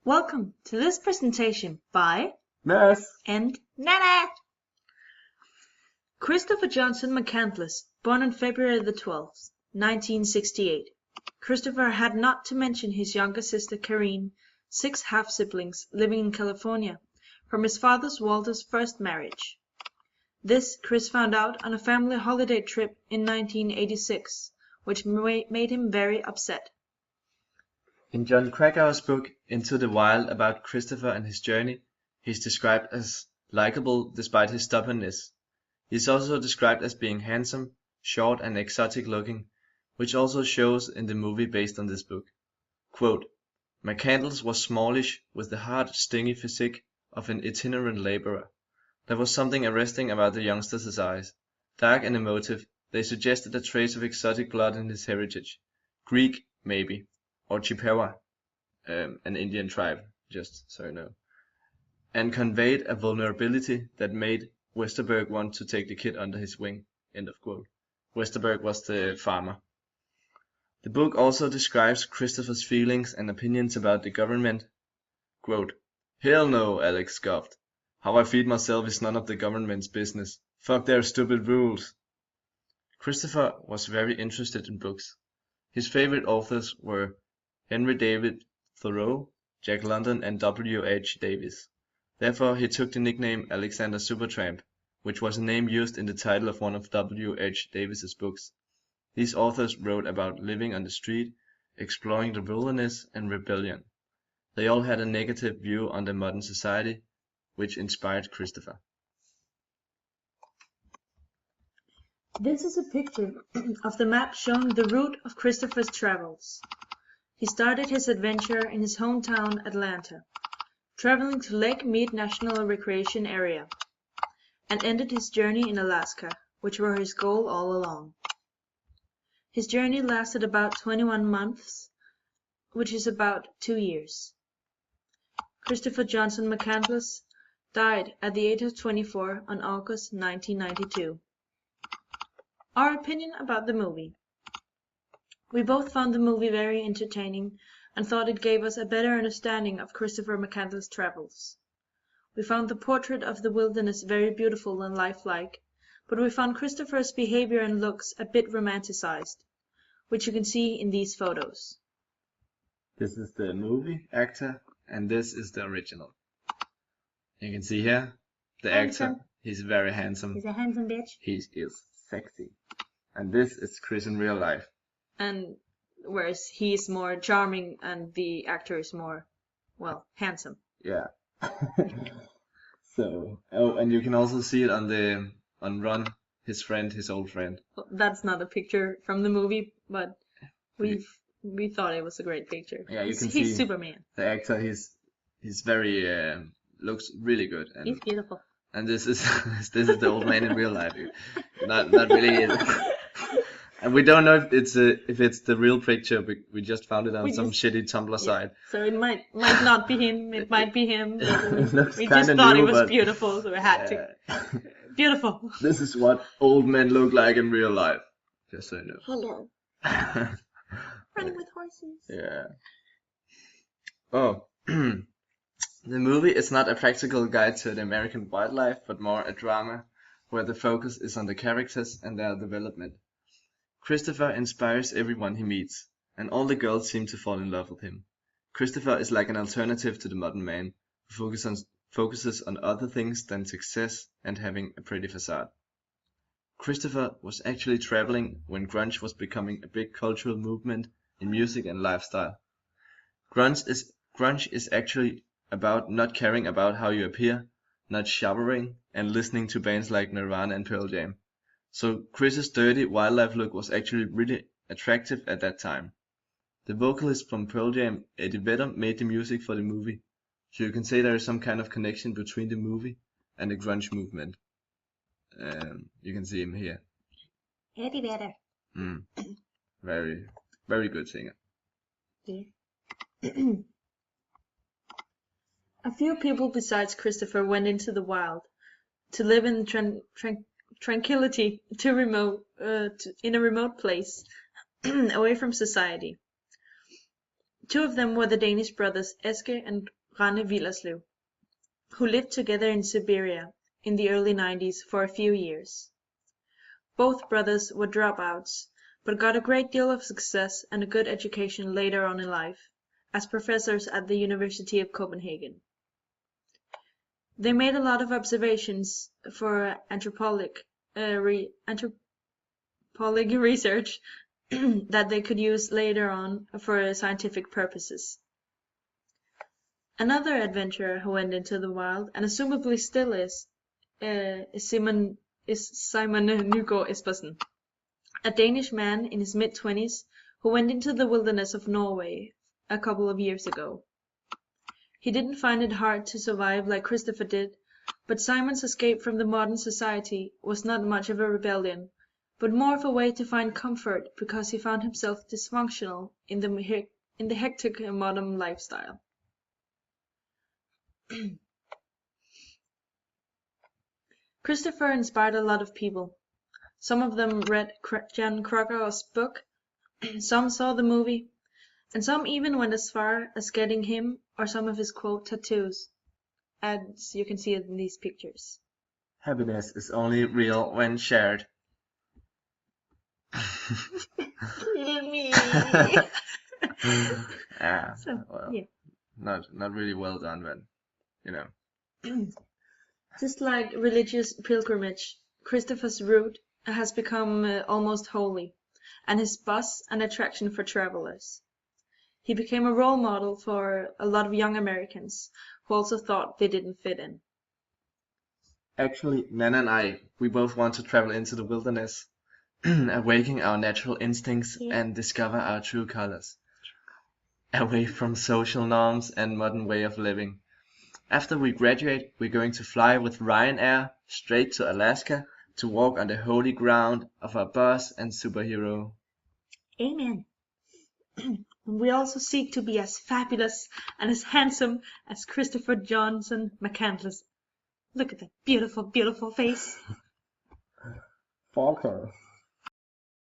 Welcome to this presentation by Nurse. and Nana. Christopher Johnson McCandless, born on February the 12th, 1968. Christopher had not to mention his younger sister Karine, 6 half-siblings living in California, from his father's Walter's first marriage. This Chris found out on a family holiday trip in 1986, which made him very upset. In John Krakauer's book Into the Wild about Christopher and his journey, he's described as likable despite his stubbornness. He's also described as being handsome, short and exotic looking, which also shows in the movie based on this book. Quote, McCandless was smallish with the hard, stingy physique of an itinerant laborer. There was something arresting about the youngster's eyes. Dark and emotive, they suggested a trace of exotic blood in his heritage. Greek, maybe. Or Chippewa, an Indian tribe, just so you know, and conveyed a vulnerability that made Westerberg want to take the kid under his wing. End of quote. Westerberg was the farmer. The book also describes Christopher's feelings and opinions about the government. Quote, Hell no, Alex scoffed. How I feed myself is none of the government's business. Fuck their stupid rules. Christopher was very interested in books. His favorite authors were Henry David Thoreau, Jack London and W. H. Davis. Therefore he took the nickname Alexander Supertramp, which was a name used in the title of one of W. H. Davis's books. These authors wrote about living on the street, exploring the wilderness and rebellion. They all had a negative view on the modern society, which inspired Christopher. This is a picture of the map showing the route of Christopher's travels. He started his adventure in his hometown, Atlanta, traveling to Lake Mead National Recreation Area, and ended his journey in Alaska, which were his goal all along. His journey lasted about 21 months, which is about 2 years. Christopher Johnson McCandless died at the age of 24 on August 1992. Our opinion about the movie. We both found the movie very entertaining and thought it gave us a better understanding of Christopher McCandless' travels. We found the portrait of the wilderness very beautiful and lifelike, but we found Christopher's behavior and looks a bit romanticized, which you can see in these photos. This is the movie actor and this is the original. You can see here the actor, he's very handsome. He's a handsome bitch. He is sexy. And this is Chris in real life. And whereas he's more charming and the actor is more, well, handsome. Yeah. So, oh, and you can also see it on Ron, his old friend. Well, that's not a picture from the movie, but we thought it was a great picture. Yeah, you can he's see Superman. The actor, he's very looks really good. And, he's beautiful. And this is the old man in real life. Not really. And we don't know if it's the real picture. We just found it on some shitty Tumblr site. So it might not be him. It might be him. We just thought it was beautiful, so we had to. Beautiful. This is what old men look like in real life. Just so you know. Hello. Running with horses. Yeah. Oh. The movie is not a practical guide to the American wildlife, but more a drama where the focus is on the characters and their development. Christopher inspires everyone he meets, and all the girls seem to fall in love with him. Christopher is like an alternative to the modern man, who focuses on other things than success and having a pretty facade. Christopher was actually traveling when grunge was becoming a big cultural movement in music and lifestyle. Grunge is actually about not caring about how you appear, not showering, and listening to bands like Nirvana and Pearl Jam. So Chris's dirty wildlife look was actually really attractive at that time. The vocalist from Pearl Jam, Eddie Vedder, made the music for the movie, so you can say there is some kind of connection between the movie and the grunge movement. You can see him here. Eddie Vedder. Very, very good singer. Yeah. A few people besides Christopher went into the wild to live in tranquility in a remote place away from society. Two of them were the Danish brothers Eske and Rane Willerslev, who lived together in Siberia in the early 90s for a few years. Both brothers were dropouts, but got a great deal of success and a good education later on in life, as professors at the University of Copenhagen. They made a lot of observations for anthropologic research that they could use later on for scientific purposes. Another adventurer who went into the wild, and assumably still is Simon Nygaard Espersen, a Danish man in his mid-20s who went into the wilderness of Norway a couple of years ago. He didn't find it hard to survive like Christopher did, but Simon's escape from the modern society was not much of a rebellion, but more of a way to find comfort because he found himself dysfunctional in the hectic modern lifestyle. Christopher inspired a lot of people. Some of them read Jan Krakauer's book, some saw the movie, and some even went as far as getting him or some of his quote tattoos, as you can see in these pictures. Happiness is only real when shared. Kill me. Yeah, So, well, yeah. not really well done, but you know. Just like religious pilgrimage, Christopher's route has become almost holy, and his bus an attraction for travelers. He became a role model for a lot of young Americans who also thought they didn't fit in. Actually, Nana and I, we both want to travel into the wilderness, awaken our natural instincts and discover our true colors, away from social norms and modern way of living. After we graduate, we're going to fly with Ryanair straight to Alaska to walk on the holy ground of our boss and superhero. Amen. We also seek to be as fabulous and as handsome as Christopher Johnson McCandless. Look at that beautiful, beautiful face. Falco.